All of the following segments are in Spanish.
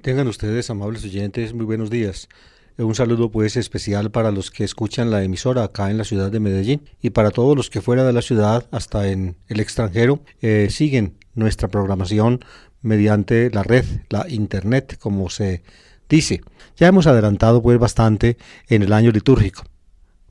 Tengan ustedes, amables oyentes, muy buenos días. Un saludo pues especial para los que escuchan la emisora acá en la ciudad de Medellín y para todos los que fuera de la ciudad hasta en el extranjero siguen nuestra programación mediante la red, la internet, como se dice. Ya hemos adelantado pues bastante en el año litúrgico.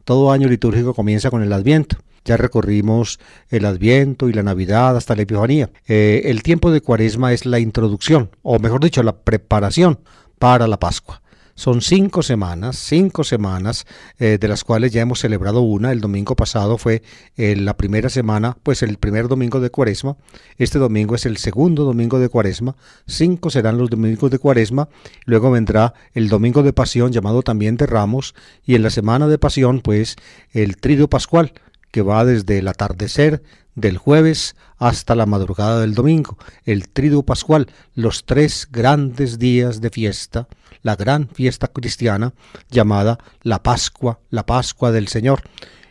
Todo año litúrgico comienza con el Adviento. Ya recorrimos el Adviento y la Navidad hasta la Epifanía. El tiempo de Cuaresma es la introducción, o mejor dicho, la preparación para la Pascua. Son 5 semanas, de las cuales ya hemos celebrado una. El domingo pasado fue la primera semana, pues el primer domingo de Cuaresma. Este domingo es el segundo domingo de Cuaresma. 5 serán los domingos de Cuaresma. Luego vendrá el domingo de Pasión, llamado también de Ramos. Y en la semana de Pasión, pues el Triduo Pascual, que va desde el atardecer del jueves hasta la madrugada del domingo, el Triduo Pascual, los 3 grandes días de fiesta, la gran fiesta cristiana llamada la Pascua del Señor,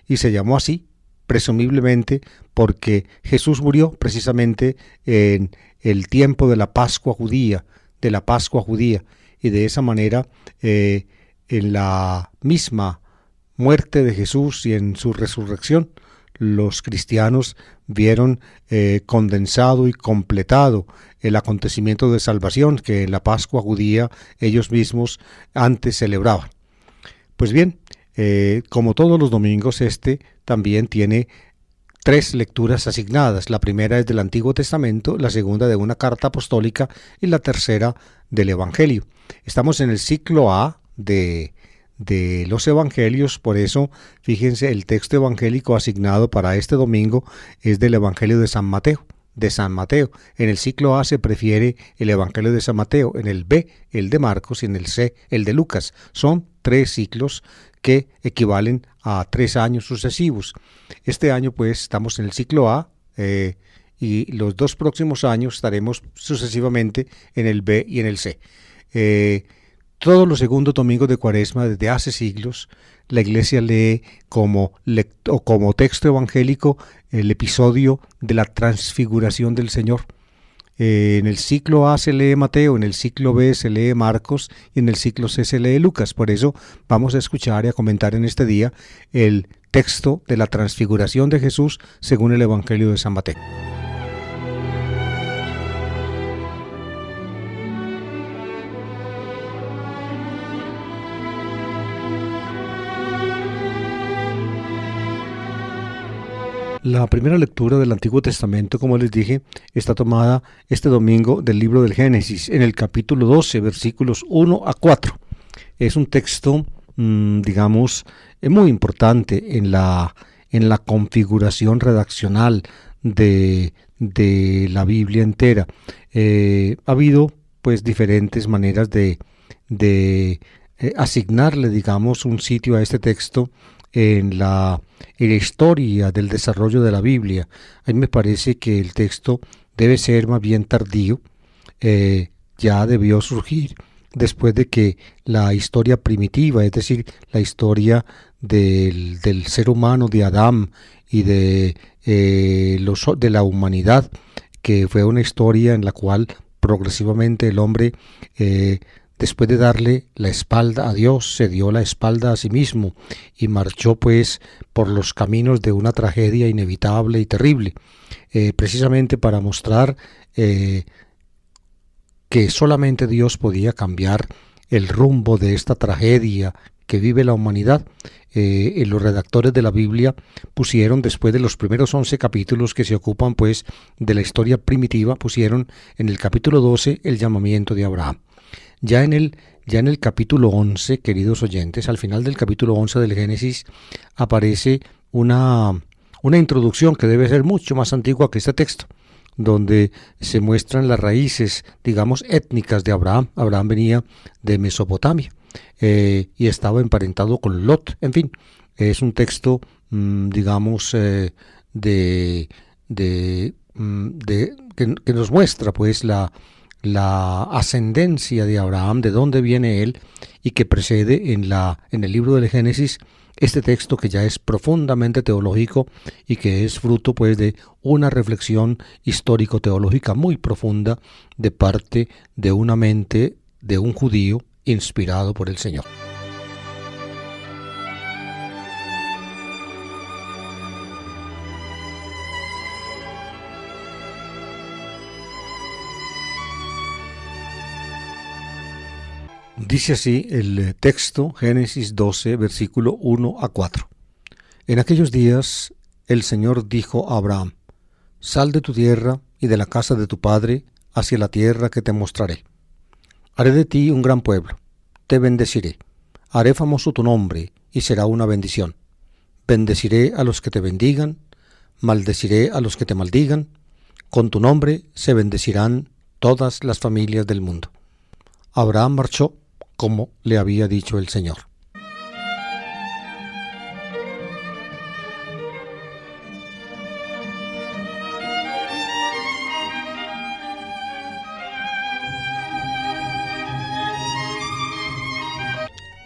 y se llamó así presumiblemente porque Jesús murió precisamente en el tiempo de la Pascua judía, y de esa manera en la misma muerte de Jesús y en su resurrección, los cristianos vieron condensado y completado el acontecimiento de salvación que en la Pascua judía ellos mismos antes celebraban. Pues bien, como todos los domingos, este también tiene 3 lecturas asignadas. La primera es del Antiguo Testamento, la segunda de una carta apostólica y la tercera del Evangelio. Estamos en el ciclo A de los evangelios, por eso fíjense, el texto evangélico asignado para este domingo es del Evangelio de San Mateo. En el ciclo A se prefiere el Evangelio de San Mateo, en el B el de Marcos y en el C el de Lucas. Son 3 ciclos que equivalen a 3 años sucesivos. Este año pues estamos en el ciclo A y los 2 próximos años estaremos sucesivamente en el B y en el C. Todos los segundos domingos de Cuaresma, desde hace siglos, la Iglesia lee como texto evangélico el episodio de la transfiguración del Señor. En el ciclo A se lee Mateo, en el ciclo B se lee Marcos y en el ciclo C se lee Lucas. Por eso vamos a escuchar y a comentar en este día el texto de la transfiguración de Jesús según el Evangelio de San Mateo. La primera lectura del Antiguo Testamento, como les dije, está tomada este domingo del libro del Génesis, en el capítulo 12, versículos 1 a 4. Es un texto, digamos, muy importante en la configuración redaccional de la Biblia entera. Ha habido, pues, diferentes maneras de asignarle, digamos, un sitio a este texto en la historia del desarrollo de la Biblia. A mí me parece que el texto debe ser más bien tardío. Ya debió surgir después de que la historia primitiva, es decir, la historia del ser humano, de Adán y de la humanidad, que fue una historia en la cual progresivamente el hombre, después de darle la espalda a Dios, se dio la espalda a sí mismo y marchó pues por los caminos de una tragedia inevitable y terrible, precisamente para mostrar que solamente Dios podía cambiar el rumbo de esta tragedia que vive la humanidad. Los redactores de la Biblia pusieron, después de los primeros 11 capítulos que se ocupan pues de la historia primitiva, pusieron en el capítulo 12 el llamamiento de Abraham. Ya en el capítulo 11, queridos oyentes, al final del capítulo 11 del Génesis, aparece una introducción que debe ser mucho más antigua que este texto, donde se muestran las raíces, digamos, étnicas de Abraham. Abraham venía de Mesopotamia y estaba emparentado con Lot. En fin, es un texto, digamos, que nos muestra pues la ascendencia de Abraham, de dónde viene él, y que precede en el libro del Génesis este texto que ya es profundamente teológico y que es fruto pues de una reflexión histórico-teológica muy profunda de parte de una mente de un judío inspirado por el Señor. Dice así el texto, Génesis 12, versículo 1 a 4. En aquellos días el Señor dijo a Abraham: Sal de tu tierra y de la casa de tu padre hacia la tierra que te mostraré. Haré de ti un gran pueblo, te bendeciré, haré famoso tu nombre y será una bendición. Bendeciré a los que te bendigan, maldeciré a los que te maldigan, con tu nombre se bendecirán todas las familias del mundo. Abraham marchó como le había dicho el Señor.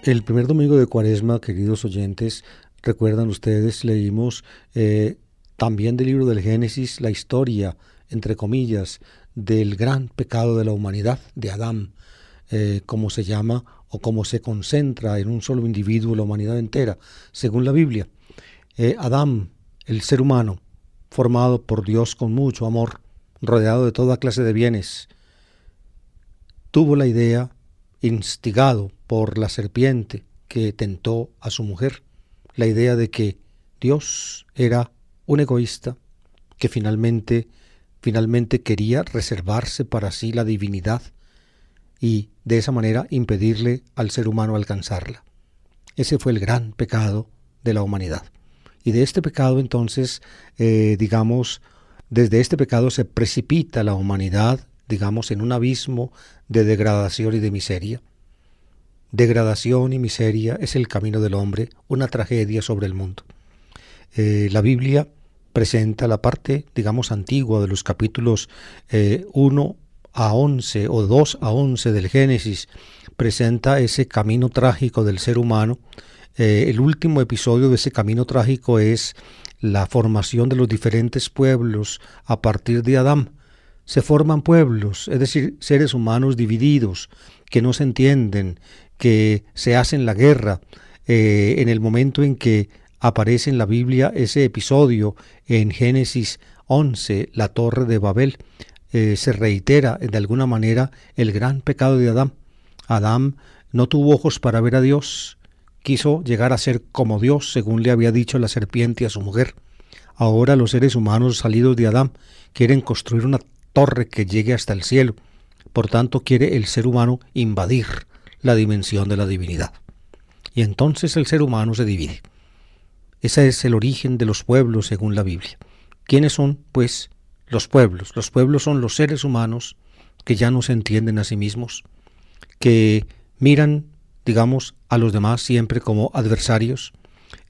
El primer domingo de Cuaresma, queridos oyentes, recuerdan ustedes, leímos también del libro del Génesis la historia, entre comillas, del gran pecado de la humanidad, de Adán, como se llama o como se concentra en un solo individuo la humanidad entera, según la Biblia. Adán, el ser humano, formado por Dios con mucho amor, rodeado de toda clase de bienes, tuvo la idea, instigado por la serpiente que tentó a su mujer, la idea de que Dios era un egoísta que finalmente quería reservarse para sí la divinidad y de esa manera impedirle al ser humano alcanzarla. Ese fue el gran pecado de la humanidad. Y de este pecado entonces, desde este pecado se precipita la humanidad, en un abismo de degradación y de miseria. Degradación y miseria es el camino del hombre, una tragedia sobre el mundo. La Biblia presenta la parte, antigua de los capítulos 1 a 11 o 2 a 11 del Génesis, presenta ese camino trágico del ser humano. El último episodio de ese camino trágico es la formación de los diferentes pueblos a partir de Adán. Se forman pueblos, es decir, seres humanos divididos, que no se entienden, que se hacen la guerra. En el momento en que aparece en la Biblia ese episodio en Génesis 11, la Torre de Babel, se reitera de alguna manera el gran pecado de Adán. Adán no tuvo ojos para ver a Dios, quiso llegar a ser como Dios, según le había dicho la serpiente a su mujer. Ahora los seres humanos salidos de Adán quieren construir una torre que llegue hasta el cielo. Por tanto, quiere el ser humano invadir la dimensión de la divinidad. Y entonces el ser humano se divide. Ese es el origen de los pueblos según la Biblia. ¿Quiénes son, pues, los pueblos? Los pueblos son los seres humanos que ya no se entienden a sí mismos, que miran, a los demás siempre como adversarios.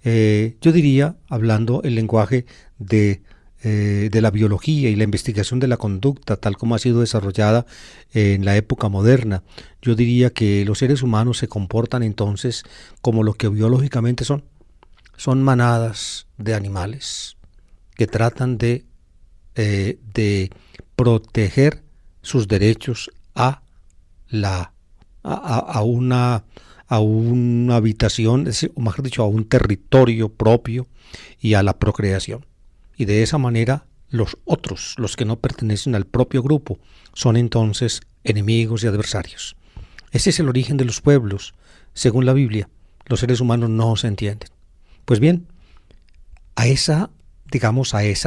Yo diría, hablando el lenguaje de la biología y la investigación de la conducta, tal como ha sido desarrollada en la época moderna, yo diría que los seres humanos se comportan entonces como lo que biológicamente son. Son manadas de animales que tratan de proteger sus derechos a una habitación, es decir, o mejor dicho, a un territorio propio y a la procreación. Y de esa manera los otros, los que no pertenecen al propio grupo, son entonces enemigos y adversarios. Ese es el origen de los pueblos. Según la Biblia, los seres humanos no se entienden. Pues bien, a esa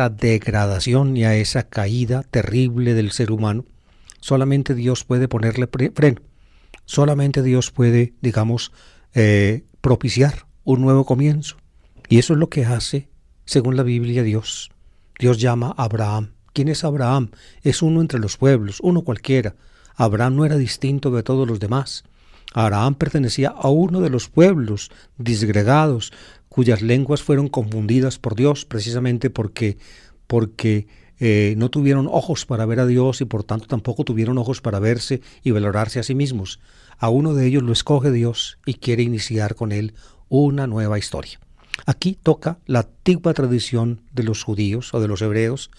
degradación y a esa caída terrible del ser humano, solamente Dios puede ponerle freno. Solamente Dios puede, propiciar un nuevo comienzo. Y eso es lo que hace, según la Biblia, Dios. Dios llama a Abraham. ¿Quién es Abraham? Es uno entre los pueblos, uno cualquiera. Abraham no era distinto de todos los demás. Abraham pertenecía a uno de los pueblos disgregados, cuyas lenguas fueron confundidas por Dios, precisamente porque no tuvieron ojos para ver a Dios y por tanto tampoco tuvieron ojos para verse y valorarse a sí mismos. A uno de ellos lo escoge Dios y quiere iniciar con él una nueva historia. Aquí toca la antigua tradición de los judíos o de los hebreos,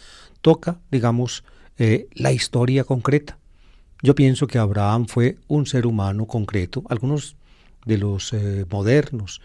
toca, la historia concreta. Yo pienso que Abraham fue un ser humano concreto. Algunos de los modernos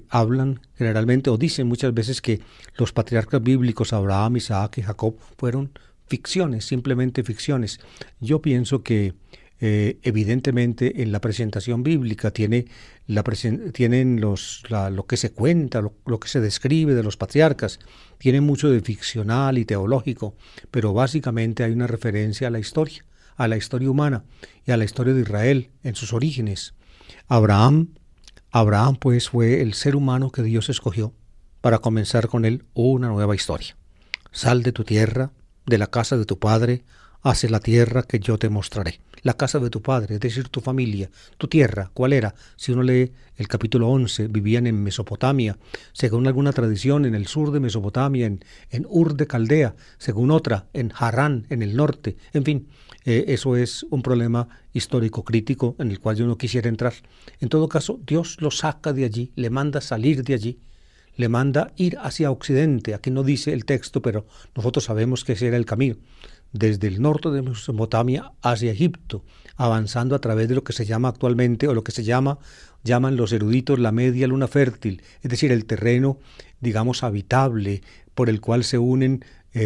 hablan generalmente o dicen muchas veces que los patriarcas bíblicos Abraham, Isaac y Jacob fueron ficciones, simplemente ficciones. Yo pienso que evidentemente en la presentación bíblica tienen lo que se cuenta, lo que se describe de los patriarcas, tiene mucho de ficcional y teológico, pero básicamente hay una referencia a la historia humana y a la historia de Israel en sus orígenes. Abraham pues fue el ser humano que Dios escogió para comenzar con él una nueva historia. Sal de tu tierra, de la casa de tu padre, hacia la tierra que yo te mostraré. La casa de tu padre, es decir, tu familia, tu tierra, ¿cuál era? Si uno lee el capítulo 11, vivían en Mesopotamia, según alguna tradición en el sur de Mesopotamia, en Ur de Caldea, según otra, en Harán, en el norte, en fin. Eso es un problema histórico crítico en el cual yo no quisiera entrar. En todo caso, Dios lo saca de allí, le manda salir de allí, le manda ir hacia Occidente. Aquí no dice el texto, pero nosotros sabemos que ese era el camino. Desde el norte de Mesopotamia hacia Egipto, avanzando a través de lo que se llama actualmente, o lo que llaman los eruditos la media luna fértil, es decir, el terreno, digamos, habitable, por el cual se unen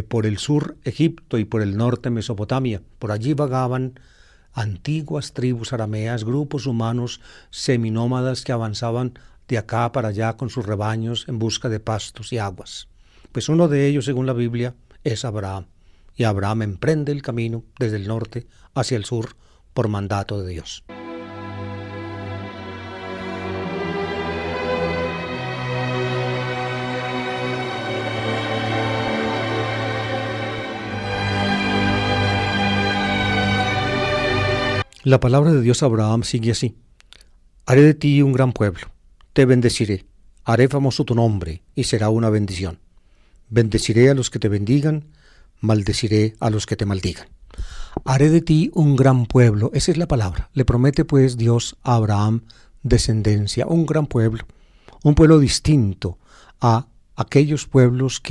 por el sur Egipto y por el norte Mesopotamia. Por allí vagaban antiguas tribus arameas, grupos humanos seminómadas que avanzaban de acá para allá con sus rebaños en busca de pastos y aguas. Pues uno de ellos, según la Biblia, es Abraham. Y Abraham emprende el camino desde el norte hacia el sur por mandato de Dios. La palabra de Dios a Abraham sigue así: haré de ti un gran pueblo, te bendeciré, haré famoso tu nombre y será una bendición. Bendeciré a los que te bendigan, maldeciré a los que te maldigan. Haré de ti un gran pueblo, esa es la palabra. Le promete pues Dios a Abraham descendencia, un gran pueblo, un pueblo distinto a aquellos pueblos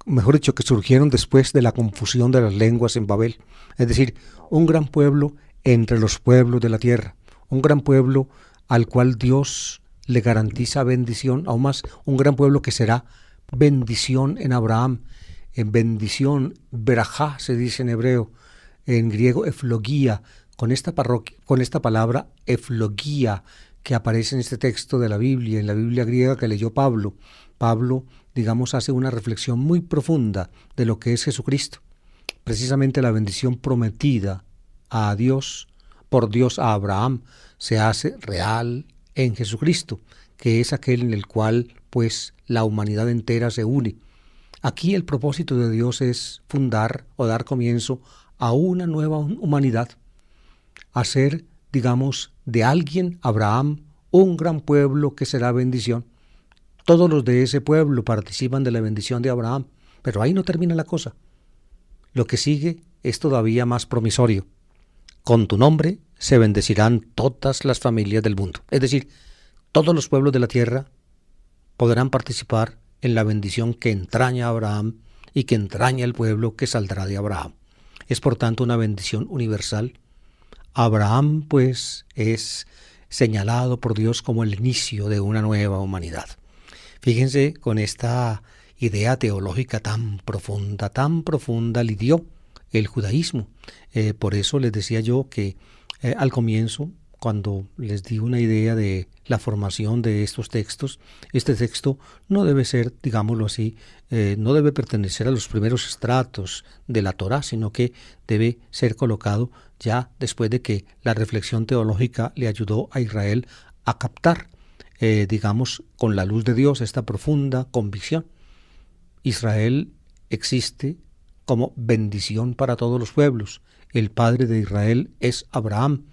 mejor dicho, que surgieron después de la confusión de las lenguas en Babel. Es decir, un gran pueblo entre los pueblos de la tierra, un gran pueblo al cual Dios le garantiza bendición, aún más un gran pueblo que será bendición en Abraham, en bendición, berajá se dice en hebreo, en griego eflogía, con esta palabra eflogía que aparece en este texto de la Biblia, en la Biblia griega que leyó Pablo. Pablo, digamos, hace una reflexión muy profunda de lo que es Jesucristo. Precisamente la bendición prometida a Dios, por Dios a Abraham, se hace real en Jesucristo, que es aquel en el cual, pues, la humanidad entera se une. Aquí el propósito de Dios es fundar o dar comienzo a una nueva humanidad, hacer, digamos, de alguien, Abraham, un gran pueblo que será bendición. Todos los de ese pueblo participan de la bendición de Abraham, pero ahí no termina la cosa. Lo que sigue es todavía más promisorio. Con tu nombre se bendecirán todas las familias del mundo. Es decir, todos los pueblos de la tierra podrán participar en la bendición que entraña a Abraham y que entraña el pueblo que saldrá de Abraham. Es por tanto una bendición universal. Abraham, pues, es señalado por Dios como el inicio de una nueva humanidad. Fíjense, con esta idea teológica tan profunda lidió el judaísmo. Por eso les decía yo que al comienzo, cuando les di una idea de la formación de estos textos, este texto no debe ser, digámoslo así, no debe pertenecer a los primeros estratos de la Torá, sino que debe ser colocado ya después de que la reflexión teológica le ayudó a Israel a captar, digamos, con la luz de Dios, esta profunda convicción. Israel existe como bendición para todos los pueblos. El padre de Israel es Abraham.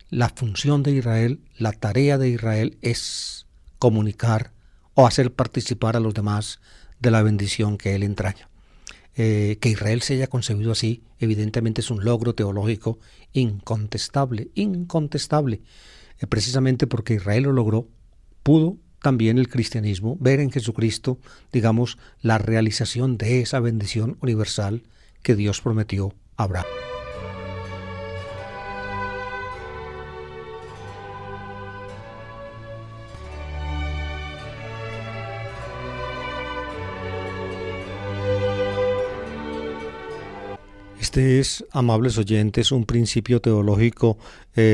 La función de Israel, la tarea de Israel es comunicar o hacer participar a los demás de la bendición que él entraña. Que Israel se haya concebido así, evidentemente es un logro teológico incontestable, precisamente porque Israel lo logró, pudo también el cristianismo ver en Jesucristo, digamos, la realización de esa bendición universal que Dios prometió a Abraham. Este es, amables oyentes, un principio teológico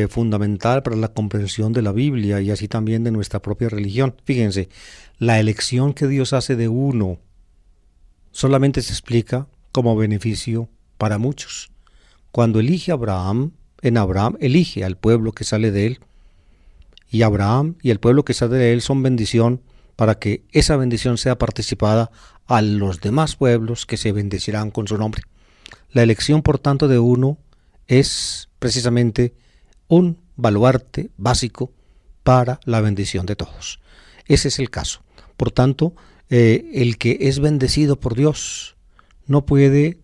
fundamental para la comprensión de la Biblia y así también de nuestra propia religión. Fíjense, la elección que Dios hace de uno solamente se explica como beneficio para muchos. Cuando elige a Abraham, en Abraham elige al pueblo que sale de él, y Abraham y el pueblo que sale de él son bendición para que esa bendición sea participada a los demás pueblos que se bendecirán con su nombre. La elección, por tanto, de uno es precisamente un baluarte básico para la bendición de todos. Ese es el caso. Por tanto, el que es bendecido por Dios no puede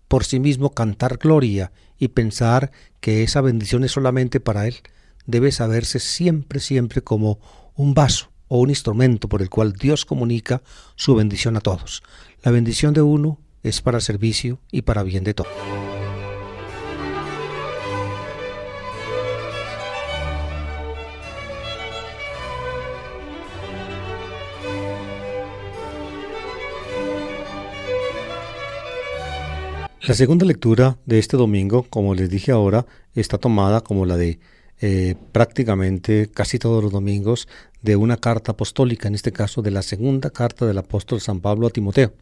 por sí mismo cantar gloria y pensar que esa bendición es solamente para él. Debe saberse siempre, siempre como un vaso o un instrumento por el cual Dios comunica su bendición a todos. La bendición de uno es para servicio y para bien de todos. La segunda lectura de este domingo, como les dije ahora, está tomada como la de prácticamente casi todos los domingos de una carta apostólica, en este caso de la segunda carta del apóstol San Pablo a Timoteo.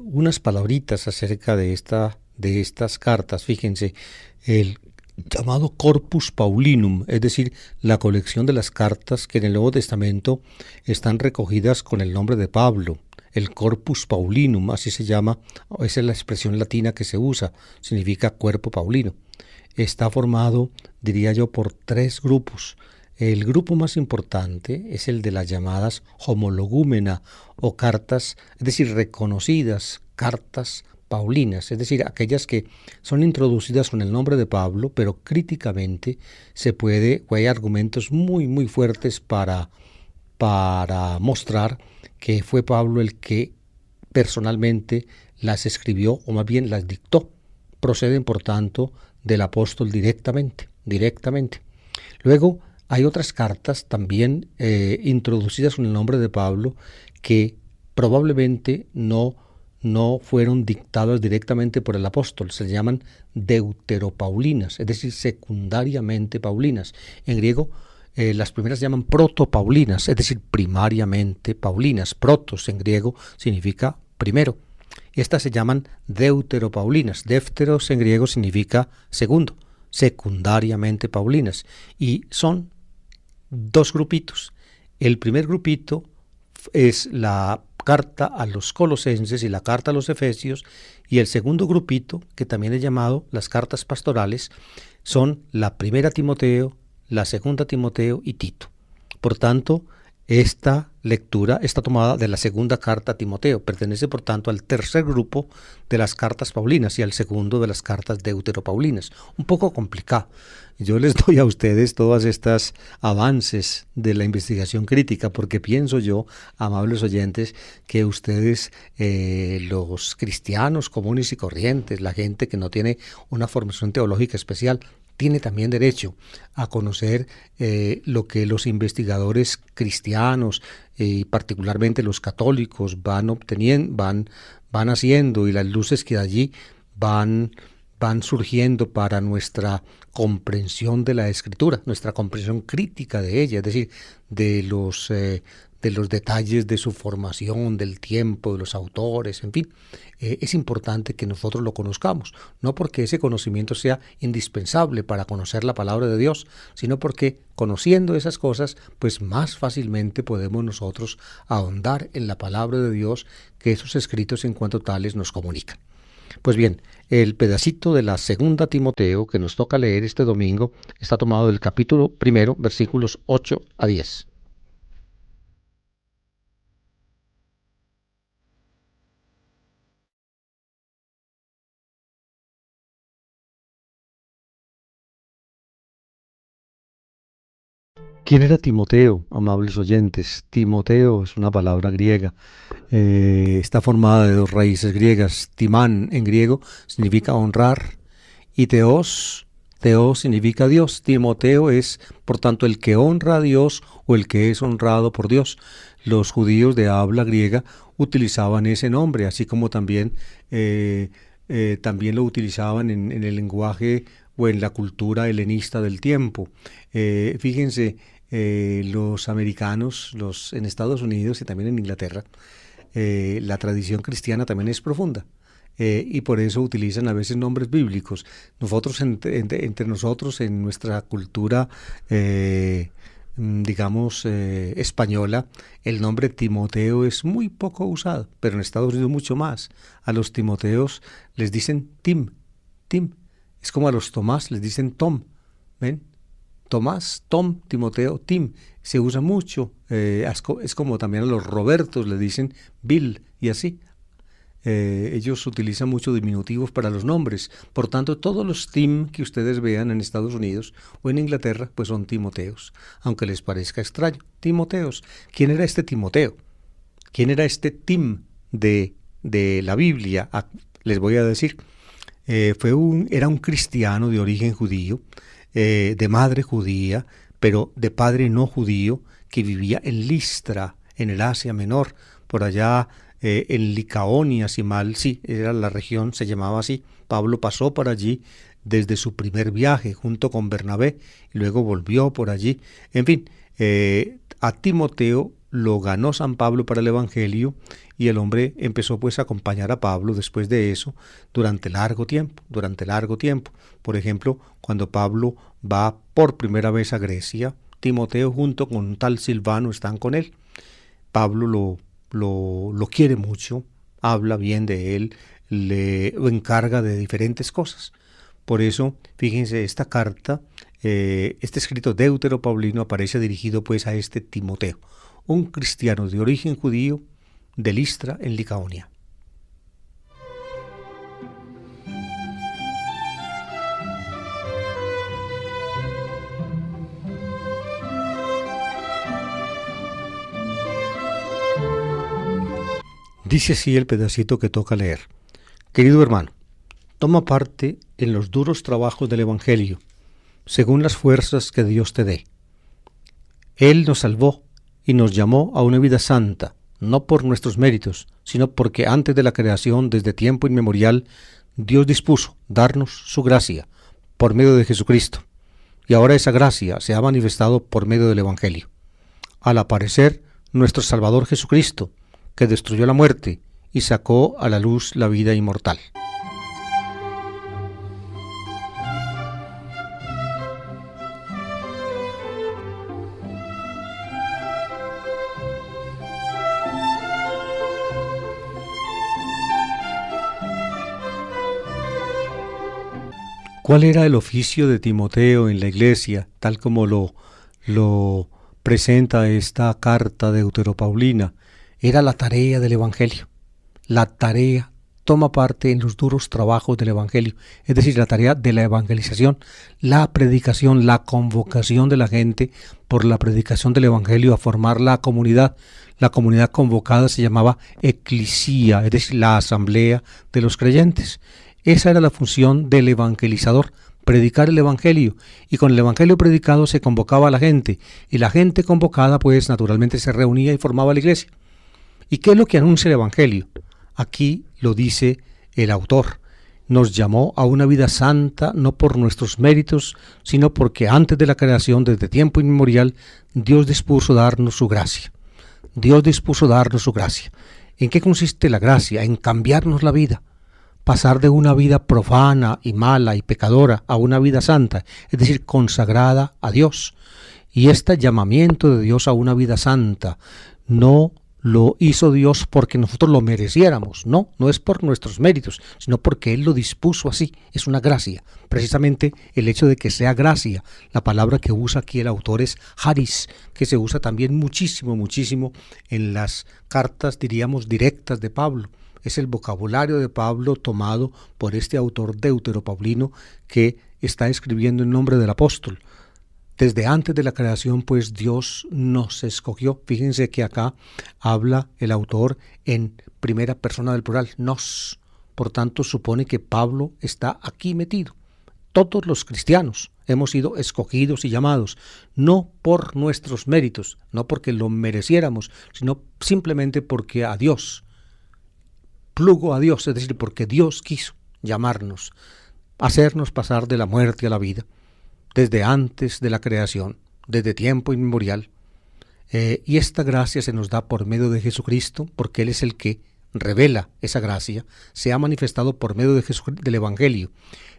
Unas palabritas acerca de estas cartas, fíjense, el llamado Corpus Paulinum, es decir, la colección de las cartas que en el Nuevo Testamento están recogidas con el nombre de Pablo. El Corpus Paulinum, así se llama, esa es la expresión latina que se usa, significa cuerpo paulino. Está formado, diría yo, por 3 grupos. El grupo más importante es el de las llamadas homologúmena o cartas, es decir, reconocidas cartas paulinas, es decir, aquellas que son introducidas con el nombre de Pablo, pero críticamente hay argumentos muy, muy fuertes para mostrar que fue Pablo el que personalmente las escribió, o más bien las dictó. Proceden, por tanto, del apóstol directamente. Luego, hay otras cartas también introducidas con el nombre de Pablo que probablemente no fueron dictadas directamente por el apóstol. Se llaman deuteropaulinas, es decir, secundariamente paulinas. En griego, las primeras se llaman protopaulinas, es decir, primariamente paulinas. Protos en griego significa primero. Estas se llaman deuteropaulinas. Deuteros en griego significa segundo, secundariamente paulinas. Y son 2 grupitos. El primer grupito es la carta a los colosenses y la carta a los efesios, y el segundo grupito, que también es llamado las cartas pastorales, son la primera Timoteo, la segunda Timoteo y Tito. Por tanto, esta lectura está tomada de la segunda carta a Timoteo, pertenece por tanto al tercer grupo de las cartas paulinas y al segundo de las cartas deuteropaulinas. Un poco complicado. Yo les doy a ustedes todas estas avances de la investigación crítica porque pienso yo, amables oyentes, que ustedes, los cristianos comunes y corrientes, la gente que no tiene una formación teológica especial, tiene también derecho a conocer lo que los investigadores cristianos y particularmente los católicos van obteniendo, van haciendo, y las luces que allí van surgiendo para nuestra comprensión de la Escritura, nuestra comprensión crítica de ella, es decir, de los detalles de su formación, del tiempo, de los autores, en fin. Es importante que nosotros lo conozcamos, no porque ese conocimiento sea indispensable para conocer la palabra de Dios, sino porque conociendo esas cosas, pues más fácilmente podemos nosotros ahondar en la palabra de Dios que esos escritos en cuanto tales nos comunican. Pues bien, el pedacito de la segunda Timoteo que nos toca leer este domingo está tomado del capítulo 1, versículos 8 a 10. ¿Quién era Timoteo, amables oyentes? Timoteo es una palabra griega, está formada de 2 raíces griegas. Timán en griego significa honrar y teos significa Dios. Timoteo es, por tanto, el que honra a Dios o el que es honrado por Dios. Los judíos de habla griega utilizaban ese nombre, así como también también lo utilizaban en el lenguaje o en la cultura helenista del tiempo. Fíjense, los americanos, en Estados Unidos y también en Inglaterra, la tradición cristiana también es profunda. Y por eso utilizan a veces nombres bíblicos. Nosotros, entre nosotros, en nuestra cultura, digamos, española, el nombre Timoteo es muy poco usado, pero en Estados Unidos mucho más. A los Timoteos les dicen Tim. Es como a los Tomás les dicen Tom, ¿ven? Tomás, Tom, Timoteo, Tim. Se usa mucho. Es como también a los Robertos les dicen Bill y así. Ellos utilizan mucho diminutivos para los nombres. Por tanto, todos los Tim que ustedes vean en Estados Unidos o en Inglaterra, pues son Timoteos, aunque les parezca extraño. Timoteos. ¿Quién era este Timoteo? ¿Quién era este Tim de la Biblia? Les voy a decir. Era un cristiano de origen judío, de madre judía, pero de padre no judío, que vivía en Listra, en el Asia Menor, por allá en Licaonia, si mal, sí, era la región, se llamaba así. Pablo pasó por allí desde su primer viaje junto con Bernabé y luego volvió por allí. En fin, a Timoteo lo ganó San Pablo para el Evangelio y el hombre empezó pues a acompañar a Pablo después de eso durante largo tiempo. Por ejemplo, cuando Pablo va por primera vez a Grecia, Timoteo junto con un tal Silvano están con él. Pablo lo quiere mucho, habla bien de él, lo encarga de diferentes cosas. Por eso, fíjense, esta carta, este escrito deuteropaulino aparece dirigido pues a este Timoteo, un cristiano de origen judío de Listra en Licaonia. Dice así el pedacito que toca leer. Querido hermano, toma parte en los duros trabajos del Evangelio, según las fuerzas que Dios te dé. Él nos salvó y nos llamó a una vida santa, no por nuestros méritos, sino porque antes de la creación, desde tiempo inmemorial, Dios dispuso darnos su gracia por medio de Jesucristo. Y ahora esa gracia se ha manifestado por medio del Evangelio. Al aparecer nuestro Salvador Jesucristo, que destruyó la muerte y sacó a la luz la vida inmortal. ¿Cuál era el oficio de Timoteo en la iglesia, tal como lo presenta esta carta deuteropaulina? Era la tarea del Evangelio. La tarea toma parte en los duros trabajos del Evangelio, es decir, la tarea de la evangelización, la predicación, la convocación de la gente por la predicación del Evangelio a formar la comunidad. La comunidad convocada se llamaba eclesía, es decir, la asamblea de los creyentes. Esa era la función del evangelizador, predicar el Evangelio, y con el Evangelio predicado se convocaba a la gente, y la gente convocada pues naturalmente se reunía y formaba la iglesia. ¿Y qué es lo que anuncia el Evangelio? Aquí lo dice el autor. Nos llamó a una vida santa no por nuestros méritos, sino porque antes de la creación, desde tiempo inmemorial, Dios dispuso darnos su gracia. Dios dispuso darnos su gracia. ¿En qué consiste la gracia? En cambiarnos la vida. Pasar de una vida profana y mala y pecadora a una vida santa, es decir, consagrada a Dios. Y este llamamiento de Dios a una vida santa no lo hizo Dios porque nosotros lo mereciéramos, no es por nuestros méritos, sino porque Él lo dispuso así, es una gracia. Precisamente el hecho de que sea gracia, la palabra que usa aquí el autor es charis, que se usa también muchísimo en las cartas, diríamos, directas de Pablo. Es el vocabulario de Pablo tomado por este autor deuteropaulino que está escribiendo en nombre del apóstol. Desde antes de la creación, pues Dios nos escogió. Fíjense que acá habla el autor en primera persona del plural, nos. Por tanto, supone que Pablo está aquí metido. Todos los cristianos hemos sido escogidos y llamados, no por nuestros méritos, no porque lo mereciéramos, sino simplemente porque a Dios, plugo a Dios, es decir, porque Dios quiso llamarnos, hacernos pasar de la muerte a la vida, desde antes de la creación, desde tiempo inmemorial. Y esta gracia se nos da por medio de Jesucristo, porque Él es el que revela esa gracia, se ha manifestado por medio del Evangelio.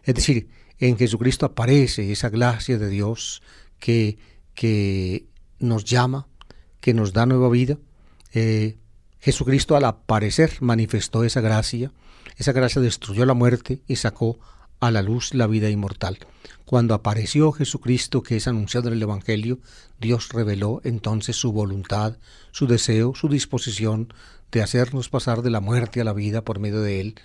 Es decir, en Jesucristo aparece esa gracia de Dios que nos llama, que nos da nueva vida. Jesucristo al aparecer manifestó esa gracia destruyó la muerte y sacó a la luz la vida inmortal. Cuando apareció Jesucristo, que es anunciado en el Evangelio, Dios reveló entonces su voluntad, su deseo, su disposición de hacernos pasar de la muerte a la vida por medio de Él.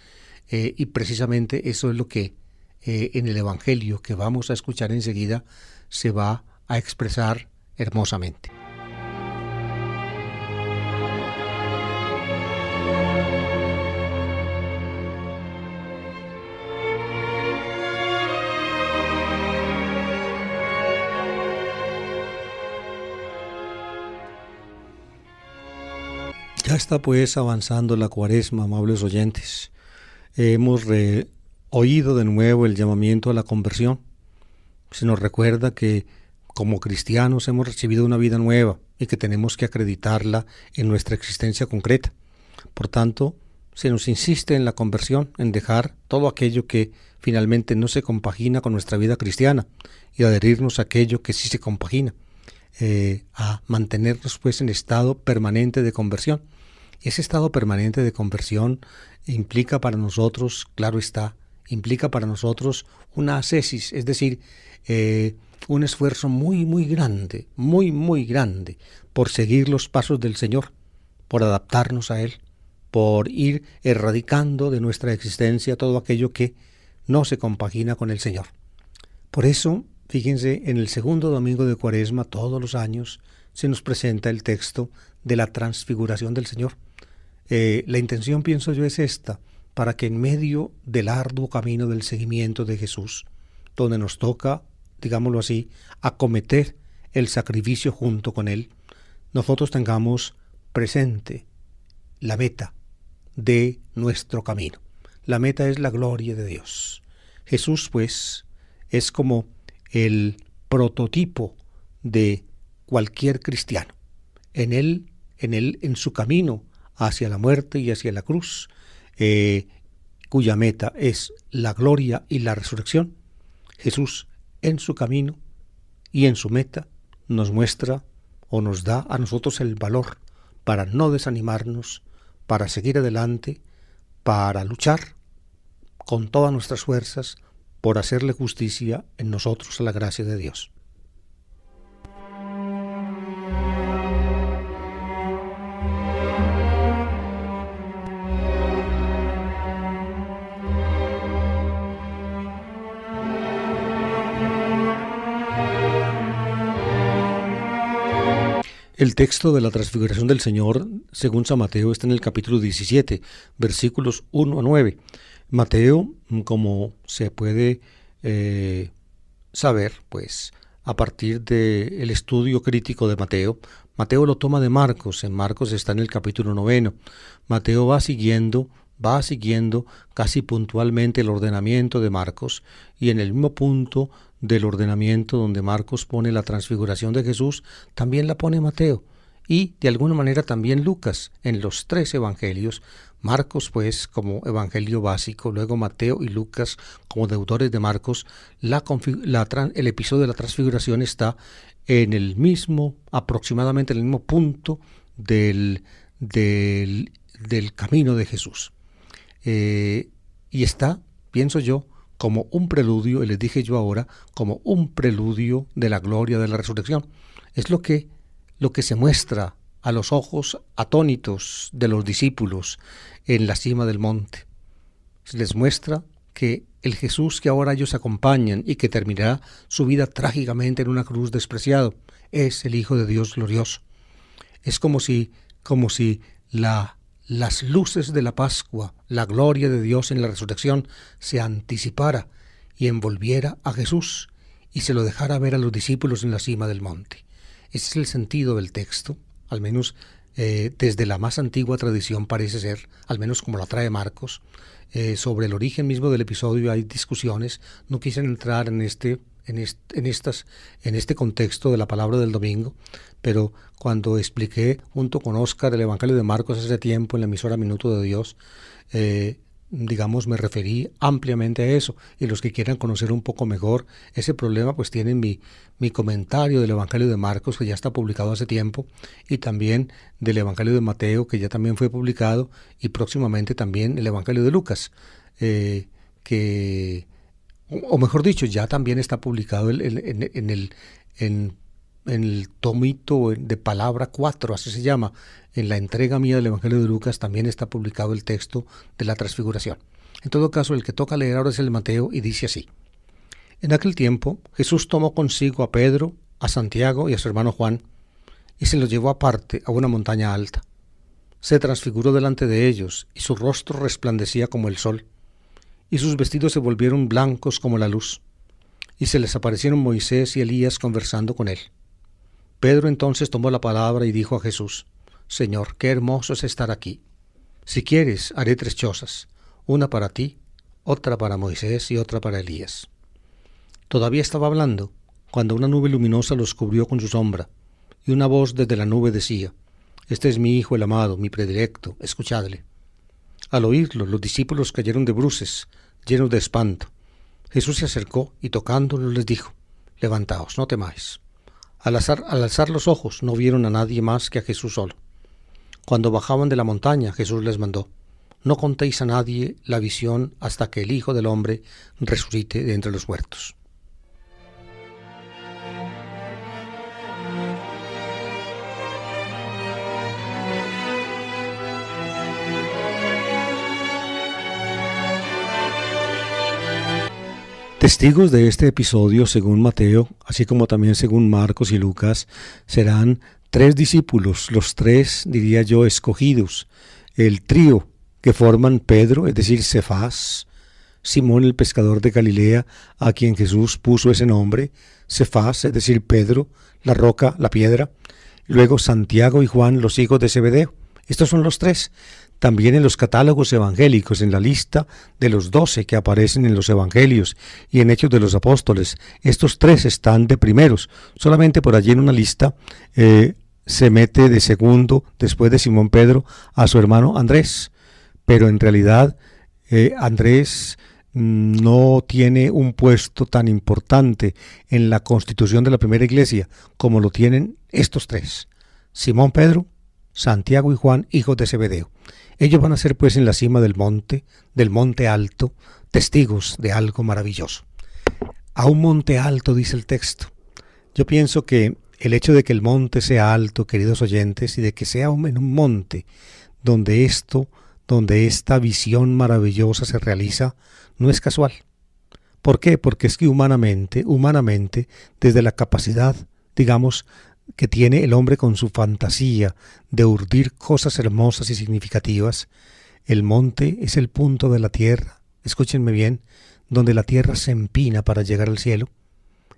Y precisamente eso es lo que en el Evangelio que vamos a escuchar enseguida se va a expresar hermosamente. Ya está pues avanzando la Cuaresma, amables oyentes. Hemos oído de nuevo el llamamiento a la conversión. Se nos recuerda que como cristianos hemos recibido una vida nueva y que tenemos que acreditarla en nuestra existencia concreta. Por tanto, se nos insiste en la conversión, en dejar todo aquello que finalmente no se compagina con nuestra vida cristiana y adherirnos a aquello que sí se compagina, a mantenernos pues en estado permanente de conversión. Ese estado permanente de conversión implica para nosotros, claro está, implica para nosotros una ascesis, es decir, un esfuerzo muy grande, muy grande por seguir los pasos del Señor, por adaptarnos a Él, por ir erradicando de nuestra existencia todo aquello que no se compagina con el Señor. Por eso, fíjense, en el segundo domingo de Cuaresma, todos los años, se nos presenta el texto de la transfiguración del Señor. La intención, pienso yo, es esta, para que en medio del arduo camino del seguimiento de Jesús, donde nos toca, digámoslo así, acometer el sacrificio junto con Él, nosotros tengamos presente la meta de nuestro camino. La meta es la gloria de Dios. Jesús, pues, es como el prototipo de cualquier cristiano. En su camino hacia la muerte y hacia la cruz, cuya meta es la gloria y la resurrección, Jesús en su camino y en su meta nos muestra o nos da a nosotros el valor para no desanimarnos, para seguir adelante, para luchar con todas nuestras fuerzas por hacerle justicia en nosotros a la gracia de Dios. El texto de la transfiguración del Señor, según San Mateo, está en el capítulo 17, versículos 1 a 9. Mateo, como se puede saber, pues a partir del estudio crítico de Mateo, Mateo lo toma de Marcos. En Marcos está en el capítulo 9. Mateo va siguiendo casi puntualmente el ordenamiento de Marcos, y en el mismo punto del ordenamiento donde Marcos pone la transfiguración de Jesús, también la pone Mateo, y de alguna manera también Lucas, en los tres evangelios. Marcos pues como evangelio básico, luego Mateo y Lucas como deudores de Marcos. El episodio de la transfiguración está en el mismo, aproximadamente en el mismo punto del camino de Jesús. Y está, pienso yo, como un preludio, y les dije yo ahora, como un preludio de la gloria de la resurrección. Es lo que se muestra a los ojos atónitos de los discípulos en la cima del monte. Se les muestra que el Jesús que ahora ellos acompañan y que terminará su vida trágicamente en una cruz despreciado, es el Hijo de Dios glorioso. Es como si las luces de la Pascua, la gloria de Dios en la resurrección, se anticipara y envolviera a Jesús y se lo dejara ver a los discípulos en la cima del monte. Ese es el sentido del texto, al menos desde la más antigua tradición parece ser, al menos como la trae Marcos. Sobre el origen mismo del episodio hay discusiones. No quise entrar en este contexto de la palabra del domingo, pero cuando expliqué junto con Oscar el Evangelio de Marcos hace tiempo en la emisora Minuto de Dios, me referí ampliamente a eso, y los que quieran conocer un poco mejor ese problema, pues tienen mi comentario del Evangelio de Marcos, que ya está publicado hace tiempo, y también del Evangelio de Mateo, que ya también fue publicado, y próximamente también el Evangelio de Lucas, o mejor dicho, ya también está publicado en el tomito de palabra 4, así se llama. En la entrega mía del Evangelio de Lucas también está publicado el texto de la transfiguración. En todo caso, el que toca leer ahora es el Mateo, y dice así: En aquel tiempo, Jesús tomó consigo a Pedro, a Santiago y a su hermano Juan, y se los llevó aparte a una montaña alta. Se transfiguró delante de ellos, y su rostro resplandecía como el sol, y sus vestidos se volvieron blancos como la luz, y se les aparecieron Moisés y Elías conversando con él. Pedro entonces tomó la palabra y dijo a Jesús: Señor, qué hermoso es estar aquí. Si quieres, haré 3 chozas, una para ti, otra para Moisés y otra para Elías. Todavía estaba hablando, cuando una nube luminosa los cubrió con su sombra, y una voz desde la nube decía: Este es mi Hijo el amado, mi predilecto, escuchadle. Al oírlo, los discípulos cayeron de bruces, llenos de espanto. Jesús se acercó y tocándolos les dijo: Levantaos, no temáis. Al alzar los ojos no vieron a nadie más que a Jesús solo. Cuando bajaban de la montaña, Jesús les mandó: No contéis a nadie la visión hasta que el Hijo del Hombre resucite de entre los muertos. Testigos de este episodio, según Mateo, así como también según Marcos y Lucas, serán 3 discípulos, los 3, diría yo, escogidos, el trío que forman Pedro, es decir, Cefás, Simón el pescador de Galilea, a quien Jesús puso ese nombre, Cefás, es decir, Pedro, la roca, la piedra, luego Santiago y Juan, los hijos de Zebedeo. Estos son los 3. También en los catálogos evangélicos, en la lista de los 12 que aparecen en los evangelios y en Hechos de los Apóstoles, estos 3 están de primeros. Solamente por allí en una lista se mete de segundo, después de Simón Pedro, a su hermano Andrés. Pero en realidad Andrés no tiene un puesto tan importante en la constitución de la primera iglesia como lo tienen estos 3. Simón Pedro, Santiago y Juan, hijos de Zebedeo. Ellos van a ser pues en la cima del monte alto, testigos de algo maravilloso. A un monte alto, dice el texto. Yo pienso que el hecho de que el monte sea alto, queridos oyentes, y de que sea en un monte donde esta visión maravillosa se realiza, no es casual. ¿Por qué? Porque es que humanamente, desde la capacidad, digamos, que tiene el hombre con su fantasía de urdir cosas hermosas y significativas, el monte es el punto de la tierra, escúchenme bien, donde la tierra se empina para llegar al cielo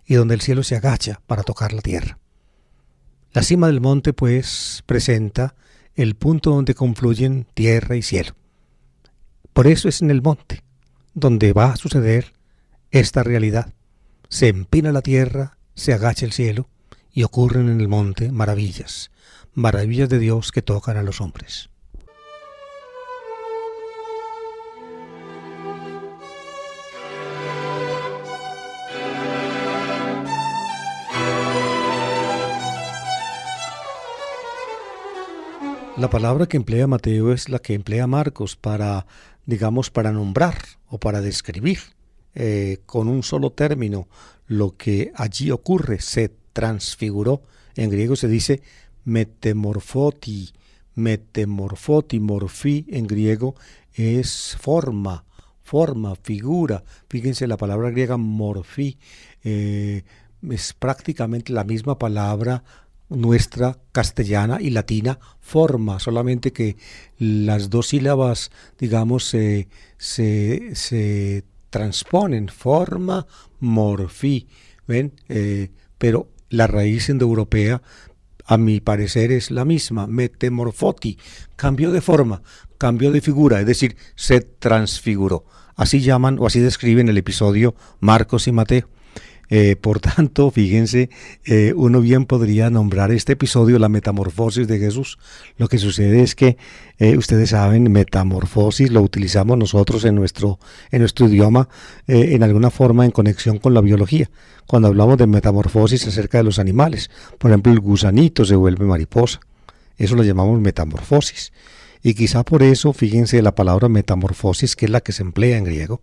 y donde el cielo se agacha para tocar la tierra. La cima del monte, pues, presenta el punto donde confluyen tierra y cielo. Por eso es en el monte donde va a suceder esta realidad. Se empina la tierra, se agacha el cielo, y ocurren en el monte maravillas de Dios que tocan a los hombres. La palabra que emplea Mateo es la que emplea Marcos para nombrar o para describir con un solo término lo que allí ocurre. Se transfiguró. En griego se dice metemorfoti, morfí en griego es forma, figura. Fíjense, la palabra griega morfí es prácticamente la misma palabra nuestra castellana y latina, forma, solamente que las 2 sílabas, se transponen, forma, morfí, ¿ven? Pero la raíz indoeuropea a mi parecer es la misma, metamorfoti, cambió de forma, cambió de figura, es decir, se transfiguró. Así llaman o así describen el episodio Marcos y Mateo. Por tanto, fíjense, uno bien podría nombrar este episodio la metamorfosis de Jesús. Lo que sucede es que, ustedes saben, metamorfosis lo utilizamos nosotros en nuestro idioma, en alguna forma en conexión con la biología. Cuando hablamos de metamorfosis acerca de los animales, por ejemplo, el gusanito se vuelve mariposa. Eso lo llamamos metamorfosis. Y quizá por eso, fíjense, la palabra metamorfosis, que es la que se emplea en griego,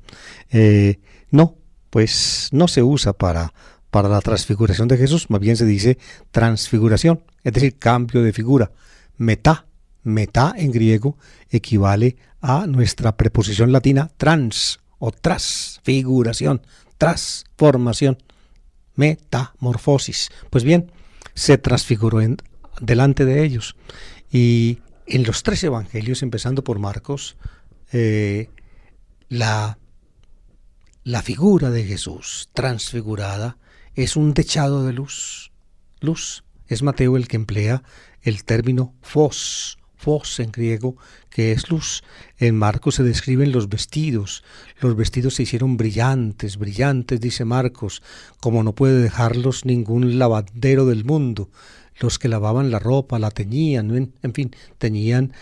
no, pues no se usa para la transfiguración de Jesús, más bien se dice transfiguración, es decir, cambio de figura. Metá en griego equivale a nuestra preposición latina trans o transfiguración, transformación, metamorfosis. Pues bien, se transfiguró delante de ellos. Y en los 3 evangelios, empezando por Marcos, la figura de Jesús transfigurada es un dechado de luz. Luz. Es Mateo el que emplea el término phos en griego, que es luz. En Marcos se describen los vestidos. Los vestidos se hicieron brillantes, dice Marcos, como no puede dejarlos ningún lavandero del mundo. Los que lavaban la ropa la teñían, en fin, teñían,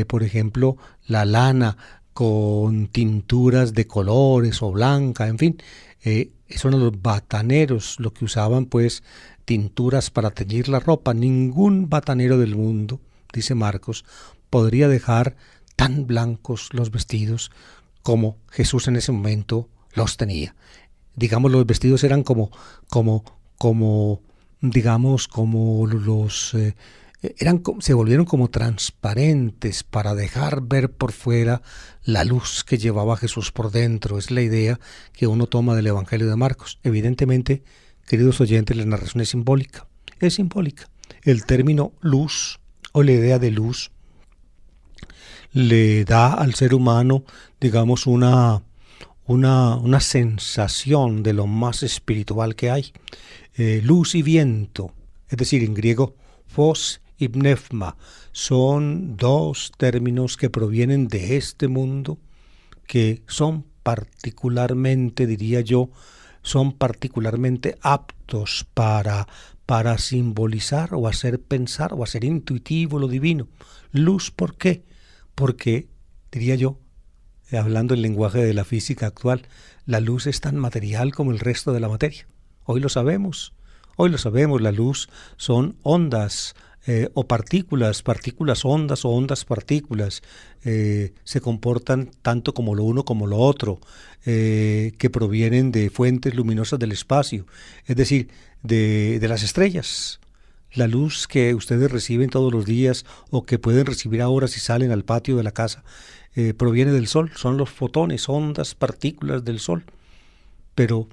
por ejemplo, la lana con tinturas de colores o blanca, en fin, son los bataneros los que usaban pues tinturas para teñir la ropa. Ningún batanero del mundo, dice Marcos, podría dejar tan blancos los vestidos como Jesús en ese momento los tenía. Digamos, los vestidos eran digamos, como los se volvieron como transparentes para dejar ver por fuera la luz que llevaba Jesús por dentro. Es la idea que uno toma del Evangelio de Marcos. Evidentemente, queridos oyentes, la narración es simbólica. Es simbólica. El término luz o la idea de luz le da al ser humano, digamos, una sensación de lo más espiritual que hay. Luz y viento, es decir, en griego, phos y pneuma, son 2 términos que provienen de este mundo, que son particularmente, diría yo, son particularmente aptos para simbolizar o hacer pensar o hacer intuitivo lo divino. Luz, ¿por qué? Porque, diría yo, hablando el lenguaje de la física actual, la luz es tan material como el resto de la materia. Hoy lo sabemos, la luz son ondas o partículas ondas o ondas partículas, se comportan tanto como lo uno como lo otro, que provienen de fuentes luminosas del espacio, es decir, de las estrellas. La luz que ustedes reciben todos los días o que pueden recibir ahora si salen al patio de la casa, proviene del sol, son los fotones, ondas, partículas del sol. Pero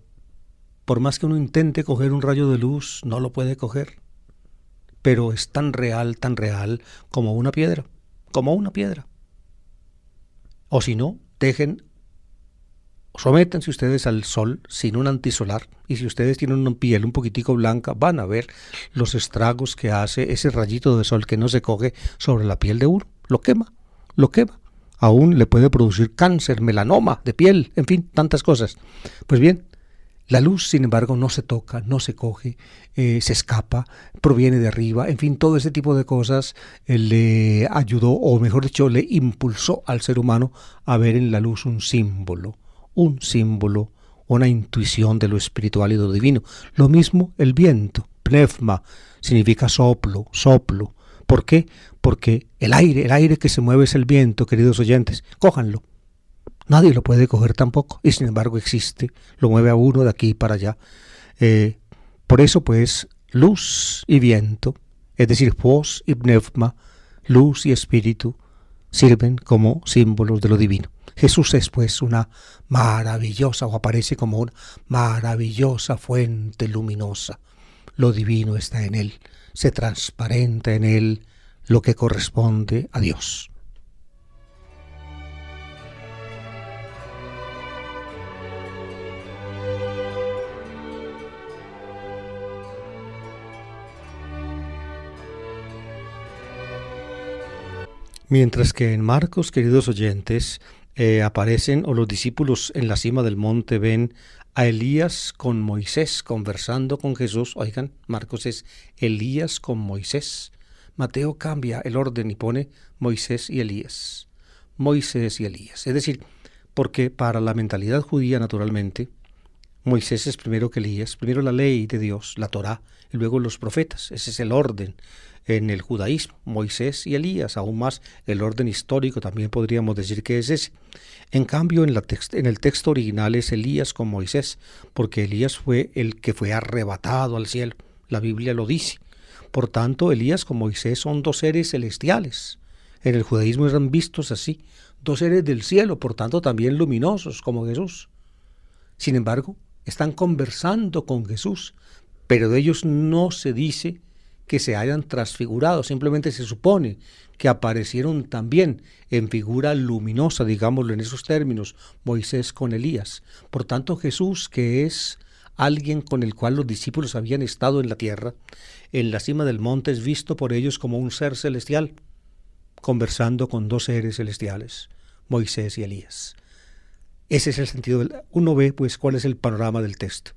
por más que uno intente coger un rayo de luz, no lo puede coger. Pero es tan real como una piedra, O si no, sométanse ustedes al sol sin un antisolar, y si ustedes tienen una piel un poquitico blanca, van a ver los estragos que hace ese rayito de sol que no se coge sobre la piel de uno. Lo quema. Aún le puede producir cáncer, melanoma de piel, en fin, tantas cosas. Pues bien, la luz, sin embargo, no se toca, no se coge, se escapa, proviene de arriba, en fin, todo ese tipo de cosas le ayudó, o mejor dicho, le impulsó al ser humano a ver en la luz un símbolo, una intuición de lo espiritual y de lo divino. Lo mismo el viento, pneuma, significa soplo. ¿Por qué? Porque el aire que se mueve es el viento, queridos oyentes. Cójanlo. Nadie lo puede coger tampoco, y sin embargo existe, lo mueve a uno de aquí para allá. Por eso, pues, luz y viento, es decir, phos y pneuma, luz y espíritu, sirven como símbolos de lo divino. Jesús es, pues, una maravillosa, o aparece como una maravillosa fuente luminosa. Lo divino está en él, se transparenta en él lo que corresponde a Dios. Mientras que en Marcos, queridos oyentes, aparecen o los discípulos en la cima del monte ven a Elías con Moisés conversando con Jesús. Oigan, Marcos es Elías con Moisés. Mateo cambia el orden y pone Moisés y Elías. Moisés y Elías. Es decir, porque para la mentalidad judía, naturalmente, Moisés es primero que Elías, primero la ley de Dios, la Torá, y luego los profetas. Ese es el orden en el judaísmo, Moisés y Elías, aún más el orden histórico también podríamos decir que es ese. En cambio, en el texto original es Elías con Moisés, porque Elías fue el que fue arrebatado al cielo, la Biblia lo dice. Por tanto, Elías con Moisés son dos seres celestiales. En el judaísmo eran vistos así, dos seres del cielo, por tanto también luminosos como Jesús. Sin embargo, están conversando con Jesús, pero de ellos no se dice que se hayan transfigurado, simplemente se supone que aparecieron también en figura luminosa, digámoslo en esos términos, Moisés con Elías. Por tanto, Jesús, que es alguien con el cual los discípulos habían estado en la tierra, en la cima del monte es visto por ellos como un ser celestial, conversando con dos seres celestiales, Moisés y Elías. Ese es el sentido. Uno ve pues cuál es el panorama del texto.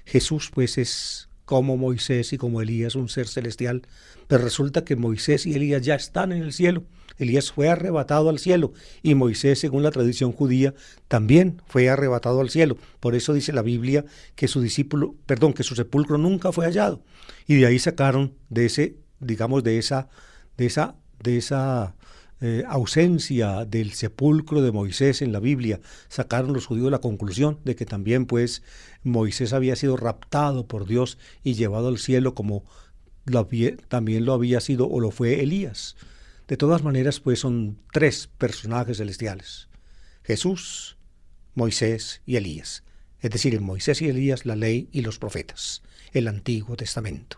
Jesús pues es como Moisés y como Elías, un ser celestial, pero resulta que Moisés y Elías ya están en el cielo. Elías fue arrebatado al cielo y Moisés, según la tradición judía, también fue arrebatado al cielo. Por eso dice la Biblia que que su sepulcro nunca fue hallado. Y de ahí sacaron de ese, digamos, de esa ausencia del sepulcro de Moisés en la Biblia, sacaron los judíos la conclusión de que también pues Moisés había sido raptado por Dios y llevado al cielo como también lo había sido o lo fue Elías. De todas maneras pues son tres personajes celestiales: Jesús, Moisés y Elías. Es decir, en Moisés y Elías la ley y los profetas, el Antiguo Testamento.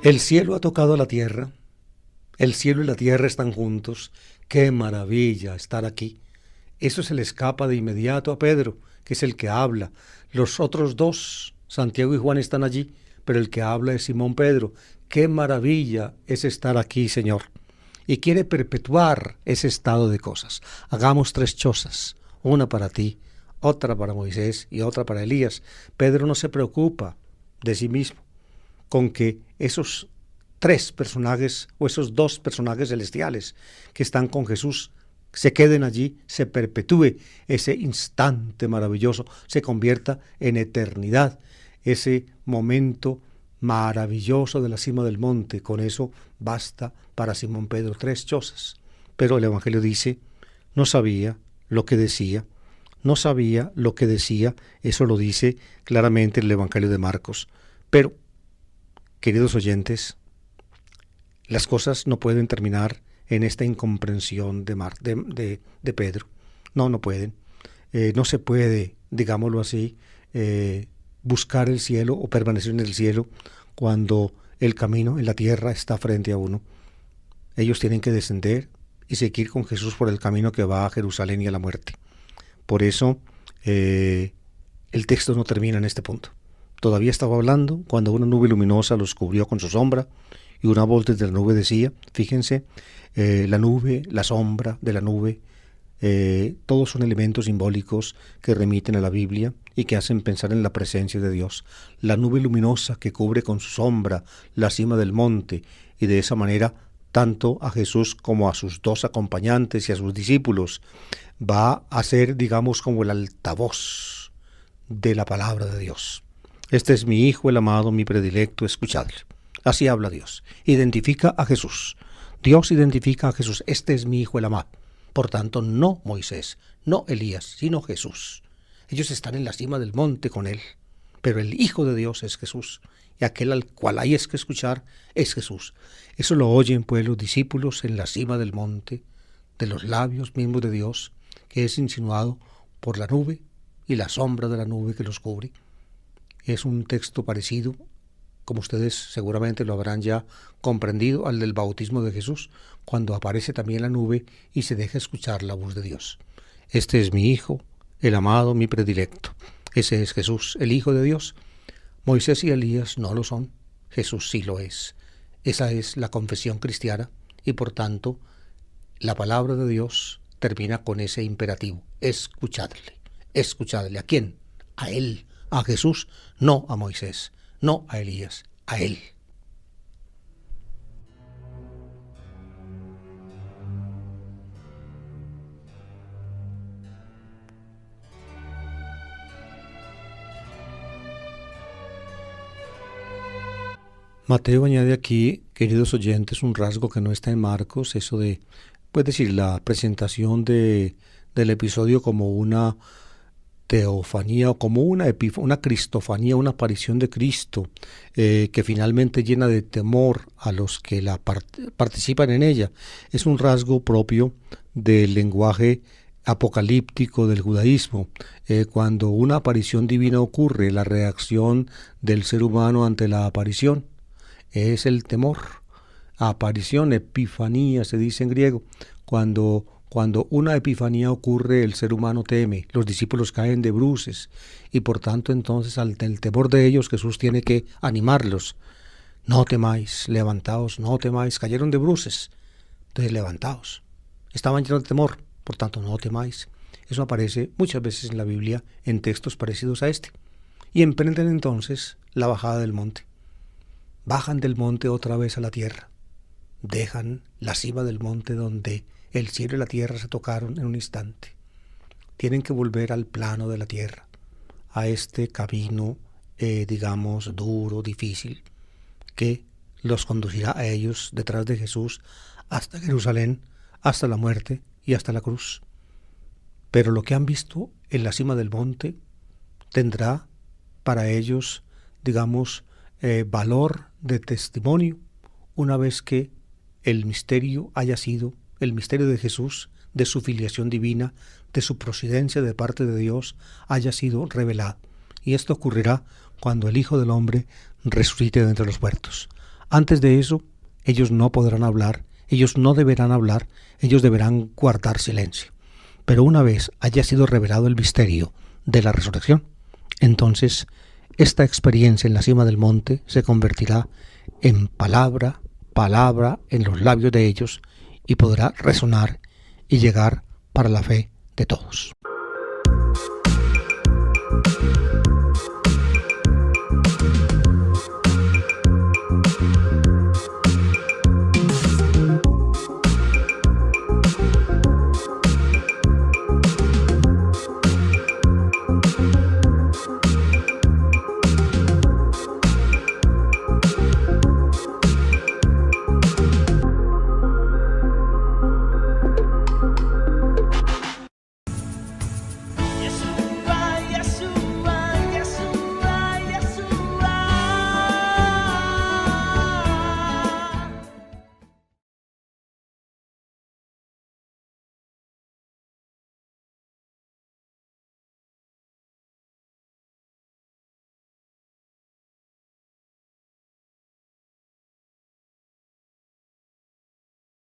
El cielo ha tocado a la tierra, el cielo y la tierra están juntos. ¡Qué maravilla estar aquí! Eso se le escapa de inmediato a Pedro, que es el que habla. Los otros dos, Santiago y Juan, están allí, pero el que habla es Simón Pedro. ¡Qué maravilla es estar aquí, Señor! Y quiere perpetuar ese estado de cosas. Hagamos tres chozas, una para ti, otra para Moisés y otra para Elías. Pedro no se preocupa de sí mismo con que esos tres personajes o esos dos personajes celestiales que están con Jesús se queden allí, se perpetúe ese instante maravilloso, se convierta en eternidad, ese momento maravilloso de la cima del monte. Con eso basta para Simón Pedro, tres chozas. Pero el Evangelio dice, no sabía lo que decía, eso lo dice claramente el Evangelio de Marcos. Pero, queridos oyentes, las cosas no pueden terminar en esta incomprensión de Pedro. No pueden. No se puede, digámoslo así, buscar el cielo o permanecer en el cielo cuando el camino en la tierra está frente a uno. Ellos tienen que descender y seguir con Jesús por el camino que va a Jerusalén y a la muerte. Por eso el texto no termina en este punto. Todavía estaba hablando cuando una nube luminosa los cubrió con su sombra y una voz desde la nube decía, fíjense, la nube, la sombra de la nube, todos son elementos simbólicos que remiten a la Biblia y que hacen pensar en la presencia de Dios. La nube luminosa que cubre con su sombra la cima del monte y de esa manera tanto a Jesús como a sus dos acompañantes y a sus discípulos va a ser, digamos, como el altavoz de la palabra de Dios. Este es mi Hijo, el amado, mi predilecto, escuchadle. Así habla Dios. Identifica a Jesús. Dios identifica a Jesús. Este es mi Hijo, el amado. Por tanto, no Moisés, no Elías, sino Jesús. Ellos están en la cima del monte con él. Pero el Hijo de Dios es Jesús. Y aquel al cual hay que escuchar es Jesús. Eso lo oyen pues los discípulos en la cima del monte, de los labios mismos de Dios, que es insinuado por la nube y la sombra de la nube que los cubre. Es un texto parecido como ustedes seguramente lo habrán ya comprendido, al del bautismo de Jesús, cuando aparece también la nube y se deja escuchar la voz de Dios. Este es mi Hijo, el amado, mi predilecto. Ese es Jesús, el Hijo de Dios. Moisés y Elías no lo son, Jesús sí lo es. Esa es la confesión cristiana y por tanto la palabra de Dios termina con ese imperativo: escuchadle. Escuchadle. ¿A quién? A Él, a Jesús, no a Moisés, no a Elías, a Él. Mateo añade aquí, queridos oyentes, un rasgo que no está en Marcos, eso de, pues decir, la presentación del episodio como una teofanía o como una cristofanía, una aparición de Cristo, que finalmente llena de temor a los que participan en ella. Es un rasgo propio del lenguaje apocalíptico del judaísmo. Cuando una aparición divina ocurre, la reacción del ser humano ante la aparición es el temor. Aparición, epifanía se dice en griego. Cuando una epifanía ocurre, el ser humano teme, los discípulos caen de bruces y por tanto entonces ante el temor de ellos Jesús tiene que animarlos. No temáis, levantaos, no temáis, cayeron de bruces, entonces levantaos. Estaban llenos de temor, por tanto no temáis. Eso aparece muchas veces en la Biblia en textos parecidos a este. Y emprenden entonces la bajada del monte. Bajan del monte otra vez a la tierra. Dejan la cima del monte donde el cielo y la tierra se tocaron en un instante. Tienen que volver al plano de la tierra, a este camino, digamos, duro, difícil, que los conducirá a ellos detrás de Jesús hasta Jerusalén, hasta la muerte y hasta la cruz. Pero lo que han visto en la cima del monte tendrá para ellos, digamos, valor de testimonio una vez que el misterio haya sido el misterio de Jesús, de su filiación divina, de su procedencia de parte de Dios, haya sido revelado. Y esto ocurrirá cuando el Hijo del Hombre resucite de entre los muertos. Antes de eso, ellos no podrán hablar, ellos no deberán hablar, ellos deberán guardar silencio. Pero una vez haya sido revelado el misterio de la resurrección, entonces esta experiencia en la cima del monte se convertirá en palabra en los labios de ellos y podrá resonar y llegar para la fe de todos.